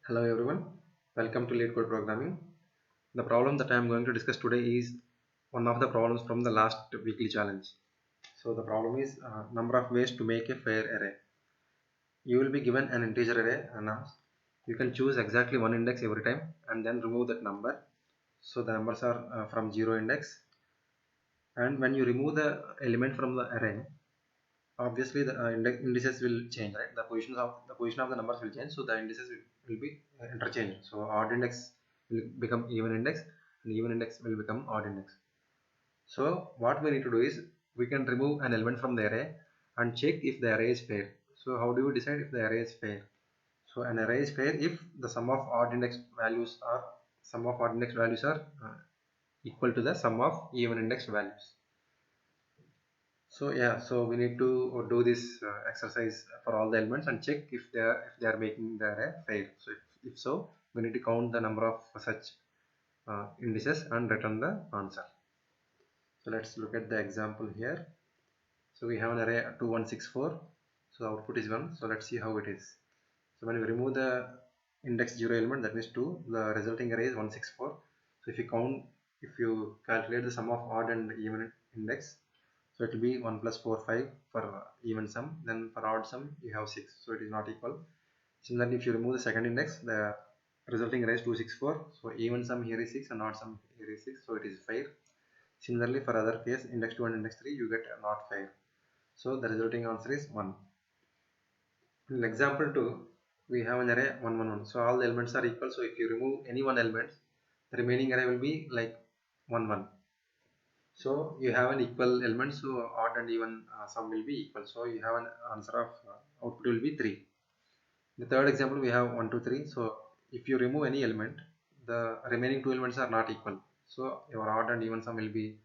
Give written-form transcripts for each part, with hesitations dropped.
Hello everyone, welcome to Leetcode programming. The problem that I am going to discuss today is one of the problems from the last weekly challenge. So the problem is number of ways to make a fair array. You will be given an integer array announced. You can choose exactly one index every time and then remove that number. So the numbers are from 0 index, and when you remove the element from the array, obviously the indices will change, right? The position of the numbers will change, so the indices will be interchanged. So odd index will become even index and even index will become odd index. So what we need to do is we can remove an element from the array and check if the array is fair. So how do we decide if the array is fair? So an array is fair if the sum of odd index values are equal to the sum of even index values. So yeah, so we need to do this exercise for all the elements and check if they are making the array fair. So if so, we need to count the number of such indices and return the answer. So let's look at the example here. So we have an array 2164. So the output is 1. So let's see how it is. So when we remove the index 0 element, that means 2, the resulting array is 164. So if you calculate the sum of odd and even index, so it will be 1 plus 4 5 for even sum. Then for odd sum you have 6, so it is not equal. Similarly, if you remove the second index, the resulting array is 264. So even sum here is 6 and odd sum here is 6, so it is fair. Similarly, for other case, index 2 and index 3, you get not fair. So the resulting answer is 1. In example 2, we have an array 1 1 1. So all the elements are equal. So if you remove any one element, the remaining array will be like 1 1. So you have an equal element, so odd and even sum will be equal. So you have an answer of output will be 3. The third example we have 1 2 3. So if you remove any element, the remaining two elements are not equal. So your odd and even sum will be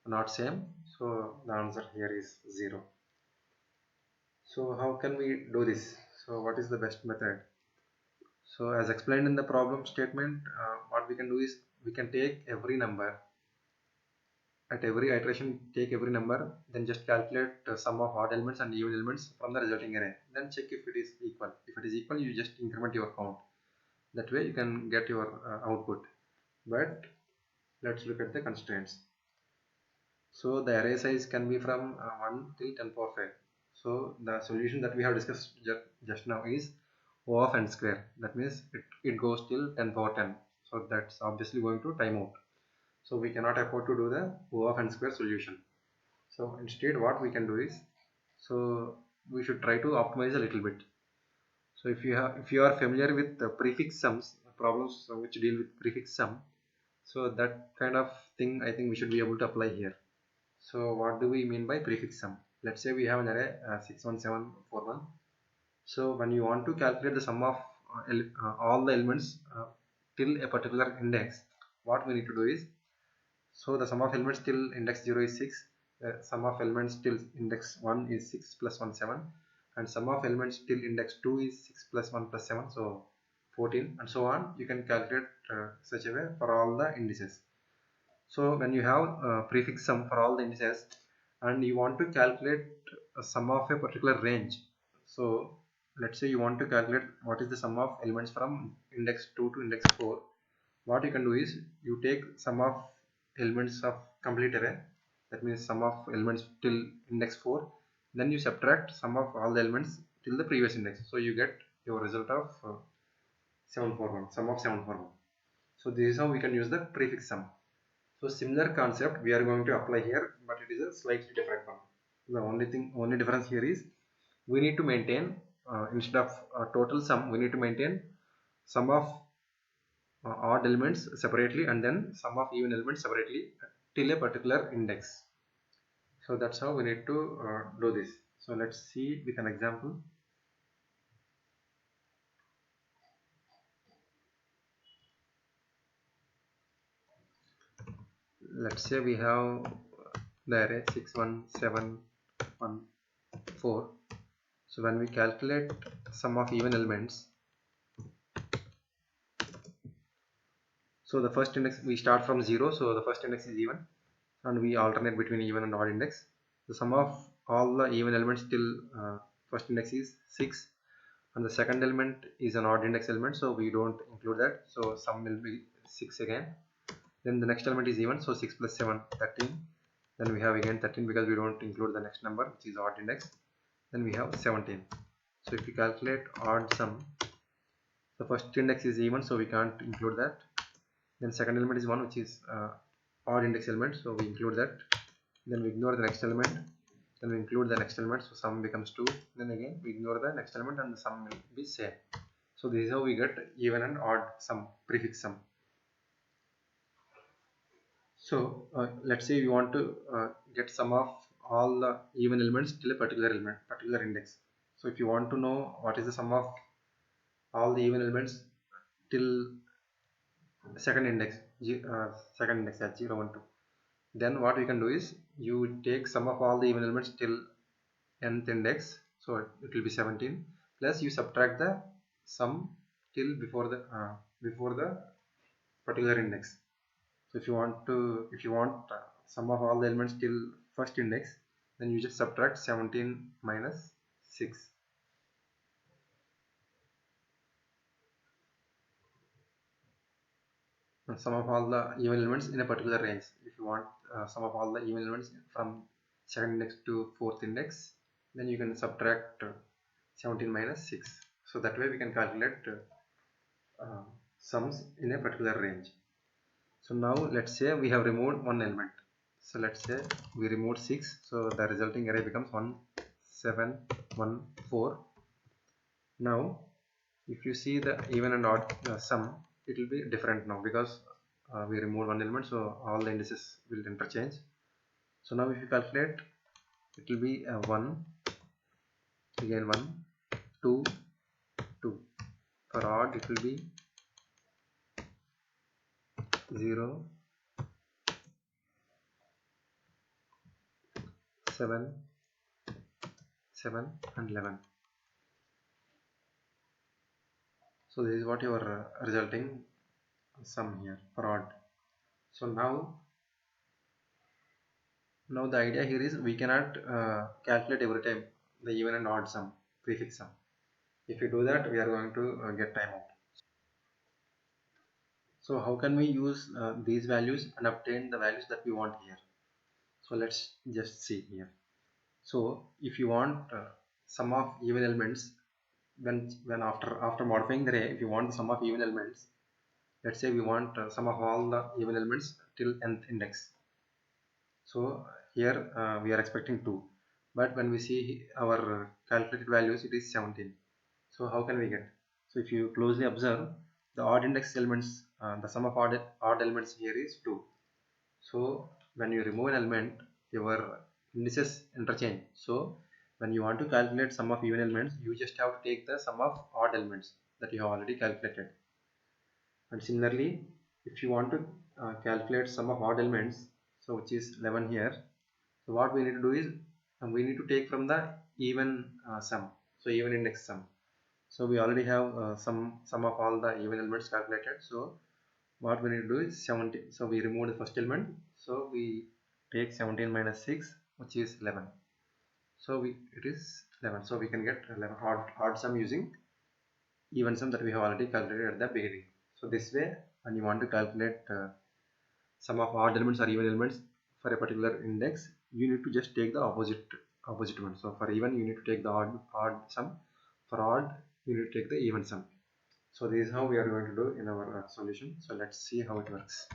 not same. So the answer here is 0. So how can we do this? So what is the best method? So as explained in the problem statement, what we can do is we can take every number at every iteration, take every number, then just calculate sum of odd elements and even elements from the resulting array, then check if it is equal. If it is equal, you just increment your count. That way you can get your output. But let's look at the constraints. So the array size can be from 1 till 10 power 5. So the solution that we have discussed just now is O of n square. That means it goes till 10 power 10. So that's obviously going to time out. So we cannot afford to do the O of n square solution. So instead what we can do is, so we should try to optimize a little bit. So if you are familiar with the prefix sums, problems which deal with prefix sum, so that kind of thing I think we should be able to apply here. So what do we mean by prefix sum? Let's say we have an array 61741. So when you want to calculate the sum of all the elements till a particular index, what we need to do is, so the sum of elements till index 0 is 6, sum of elements till index 1 is 6 plus 1 7, and sum of elements till index 2 is 6 plus 1 plus 7, so 14, and so on. You can calculate such a way for all the indices. So when you have prefix sum for all the indices and you want to calculate a sum of a particular range, so let's say you want to calculate what is the sum of elements from index 2 to index 4, what you can do is you take sum of elements of complete array, that means sum of elements till index 4, then you subtract sum of all the elements till the previous index, so you get your result of 741, sum of 741. So this is how we can use the prefix sum. So similar concept we are going to apply here, but it is a slightly different one. The only difference here is we need to maintain instead of total sum, we need to maintain sum of odd elements separately and then sum of even elements separately till a particular index. So that's how we need to do this. So let's see with an example. Let's say we have the array 61714. So when we calculate sum of even elements, so the first index we start from 0, so the first index is even and we alternate between even and odd index. The sum of all the even elements till first index is 6, and the second element is an odd index element, so we don't include that, so sum will be 6 again. Then the next element is even, so 6 plus 7 13. Then we have again 13 because we don't include the next number which is odd index. Then we have 17. So if we calculate odd sum, the first index is even, so we can't include that. Then second element is 1, which is odd index element, so we include that. Then we ignore the next element, then we include the next element, so sum becomes 2. Then again we ignore the next element and the sum will be same. So this is how we get even and odd sum, prefix sum. So let's say we want to get sum of all the even elements till a particular element, particular index. So if you want to know what is the sum of all the even elements till second index at 0 1 2, then what we can do is you take sum of all the even elements till nth index, so it will be 17, plus you subtract the sum till before the particular index. So if you want sum of all the elements till first index, then you just subtract 17 minus 6. Sum of all the even elements in a particular range. If you want sum of all the even elements from second index to fourth index, then you can subtract 17 minus 6. So that way we can calculate sums in a particular range. So now let's say we have removed one element. So let's say we removed 6. So the resulting array becomes 1 7 1 4. Now if you see the even and odd sum, it will be different now because we removed one element, so all the indices will interchange. So now if you calculate, it will be 1 again 1 2 2. For odd it will be 0 7 7 and 11. So this is what your resulting sum here for odd. So now the idea here is we cannot calculate every time the even and odd sum, prefix sum. If you do that, we are going to get timeout. So how can we use these values and obtain the values that we want here? So let's just see here. So if you want sum of even elements, when after modifying the array, if you want the sum of even elements, let's say we want sum of all the even elements till nth index. So here we are expecting 2, but when we see our calculated values, it is 17. So how can we get? So if you closely observe the odd index elements, the sum of odd elements here is 2. So when you remove an element, your indices interchange. So when you want to calculate sum of even elements, you just have to take the sum of odd elements that you have already calculated. And similarly, if you want to calculate sum of odd elements, so which is 11 here, so what we need to do is we need to take from the even sum, so even index sum. So we already have sum of all the even elements calculated. So what we need to do is 17. So we remove the first element, so we take 17 minus 6, which is 11. So it is 11. So we can get 11 odd sum using even sum that we have already calculated at the beginning. So this way, when you want to calculate sum of odd elements or even elements for a particular index, you need to just take the opposite one. So for even, you need to take the odd sum. For odd, you need to take the even sum. So this is how we are going to do in our solution. So let's see how it works.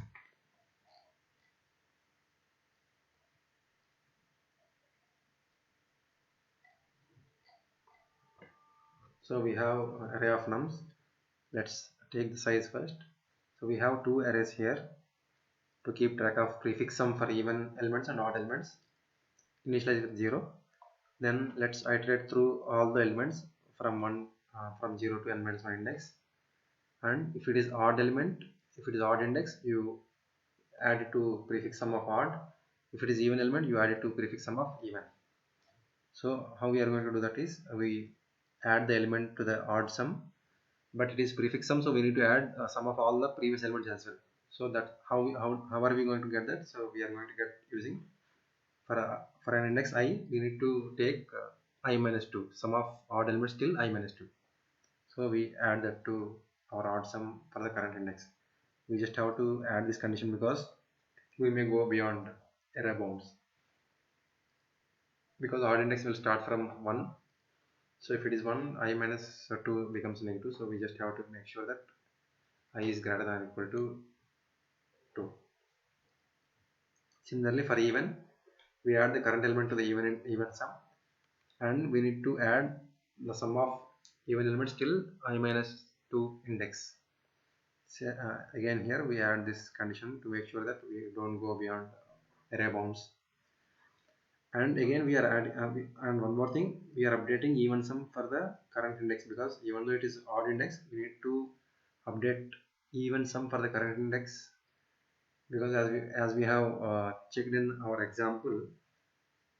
So we have an array of nums. Let's take the size first. So we have two arrays here to keep track of prefix sum for even elements and odd elements. Initialize with 0. Then let's iterate through all the elements from 0 to n minus 1 index. And if it is odd element, if it is odd index, you add it to prefix sum of odd. If it is even element, you add it to prefix sum of even. So how we are going to do that is we add the element to the odd sum, but it is prefix sum, so we need to add sum of all the previous elements as well. So that how are we going to get that? So we are going to get using for an index I, we need to take I minus 2, sum of odd elements till I minus 2. So we add that to our odd sum for the current index. We just have to add this condition because we may go beyond array bounds, because odd index will start from 1. So if it is 1, I minus 2 becomes negative, so we just have to make sure that I is greater than or equal to 2. Similarly for even, we add the current element to the even sum, and we need to add the sum of even elements till I minus 2 index. So, again here we add this condition to make sure that we don't go beyond array bounds. And again we are adding and one more thing, we are updating even sum for the current index, because even though it is odd index, we need to update even sum for the current index, because as we have checked in our example,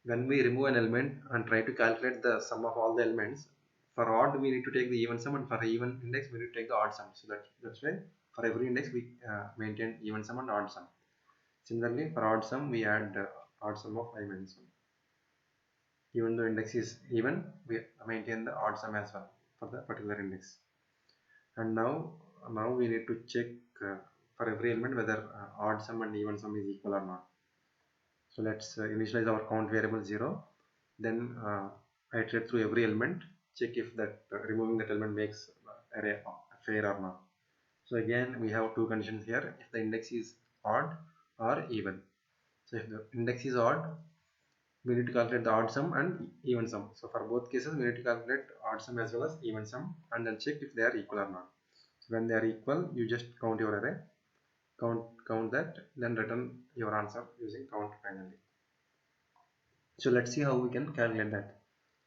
when we remove an element and try to calculate the sum of all the elements, for odd we need to take the even sum, and for even index we need to take the odd sum. So that's why for every index we maintain even sum and odd sum. Similarly for odd sum, we add odd sum of I minus 1. Even though index is even, we maintain the odd sum as well for the particular index. And now we need to check for every element whether odd sum and even sum is equal or not. So let's initialize our count variable 0, then iterate through every element, check if that removing that element makes array fair or not. So again we have two conditions here, if the index is odd or even. So if the index is odd, we need to calculate the odd sum and even sum. So for both cases we need to calculate odd sum as well as even sum, and then check if they are equal or not. So when they are equal, you just count your array, count that, then return your answer using count finally. So let's see how we can calculate that.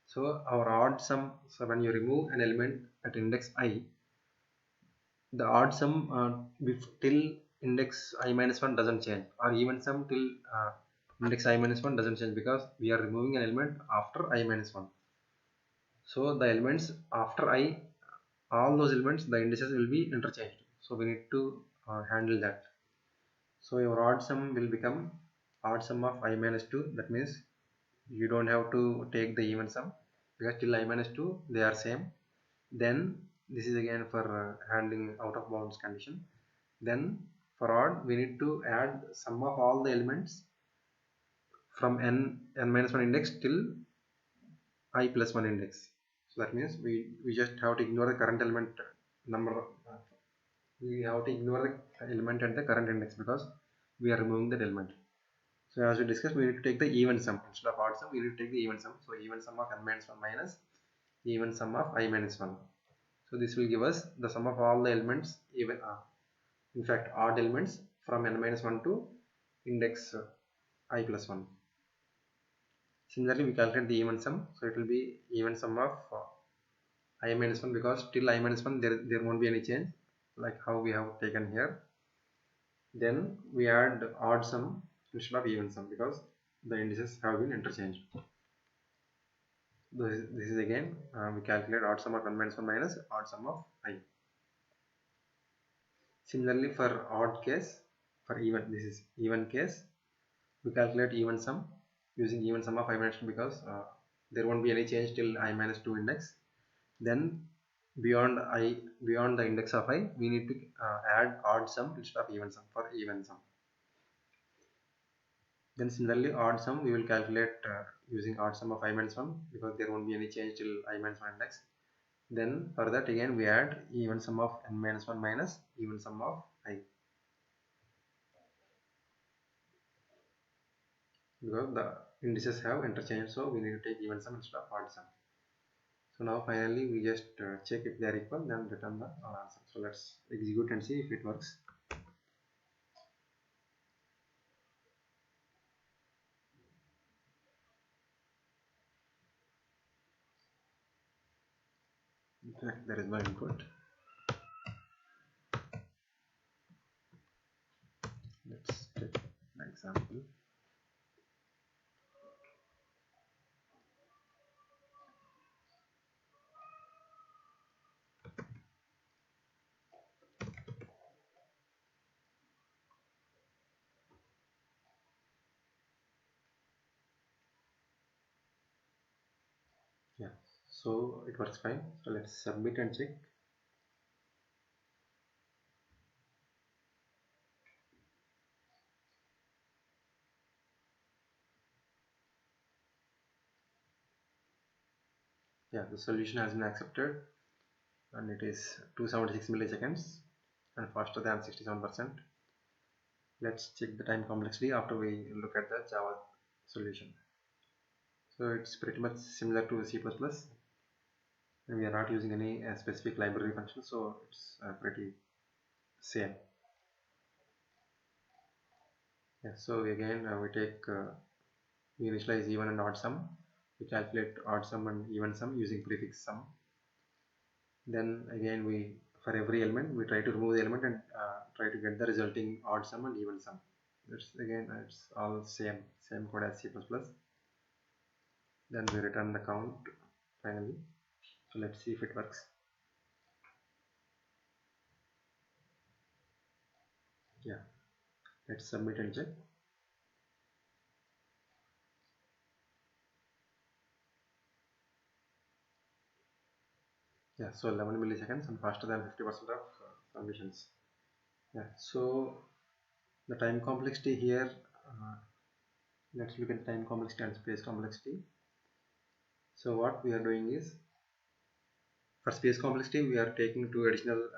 So our odd sum, so when you remove an element at index I, the odd sum till index I minus 1 doesn't change, or even sum till index I minus 1 doesn't change, because we are removing an element after I minus 1. So the elements after I, all those elements, the indices will be interchanged. So we need to handle that. So your odd sum will become odd sum of I minus 2. That means you don't have to take the even sum, because till I minus 2 they are same. Then this is again for handling out of bounds condition. Then for odd, we need to add sum of all the elements from n minus 1 index till I plus 1 index. So that means we just have to ignore the current element number. We have to ignore the element at the current index, because we are removing that element. So as we discussed, we need to take the even sum instead of odd sum. We need to take the even sum. So even sum of n minus 1 minus even sum of I minus 1. So this will give us the sum of all the elements, even in fact odd elements from n minus 1 to index I plus 1. Similarly we calculate the even sum, so it will be even sum of I minus 1, because till I minus 1 there won't be any change, like how we have taken here. Then we add odd sum instead of even sum, because the indices have been interchanged. This is again we calculate odd sum of n minus 1 minus odd sum of I. Similarly for odd case, for even, this is even case, we calculate even sum using even sum of I minus 2, because there won't be any change till I minus 2 index. Then beyond the index of I, we need to add odd sum instead of even sum for even sum. Then similarly odd sum we will calculate using odd sum of I minus 1, because there won't be any change till I minus 1 index. Then for that again we add even sum of n minus 1 minus even sum of I, because the indices have interchanged, so we need to take even sum instead of odd sum. So now finally we just check if they are equal, then return the answer. So let's execute and see if it works. In fact, there is no input. Let's take an example. Yeah, so it works fine. So let's submit and check. Yeah, the solution has been accepted and it is 276 milliseconds and faster than 67%. Let's check the time complexity after we look at the Java solution. So it's pretty much similar to C++, and we are not using any specific library function, so it's pretty same. Yeah, so again we take we initialize even and odd sum. We calculate odd sum and even sum using prefix sum. Then again we, for every element, we try to remove the element and try to get the resulting odd sum and even sum. That's again it's all same code as C++. Then we return the count finally. So let's see if it works. Yeah, let's submit and check. Yeah, so 11 milliseconds and faster than 50% of submissions. Yeah, so the time complexity here, let's look at time complexity and space complexity. So what we are doing is, for space complexity we are taking two additional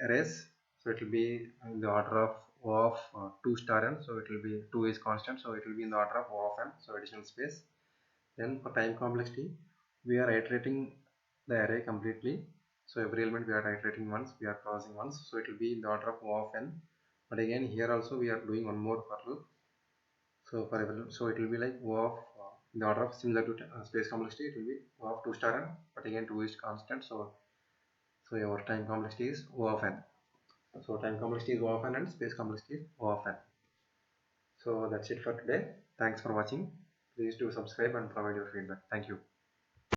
arrays. So it will be in the order of O of 2 star n, so it will be 2 is constant, so it will be in the order of O of n, so additional space. Then for time complexity we are iterating the array completely, so every element we are iterating once, we are crossing once, so it will be in the order of O of n. But again here also we are doing one more for loop. So for every, so it will be like O of in the order of, similar to space complexity, it will be O of 2 star n, but again 2 is constant, so our time complexity is O of n. So time complexity is O of n and space complexity is O of n. So that's it for today. Thanks for watching. Please do subscribe and provide your feedback. Thank you.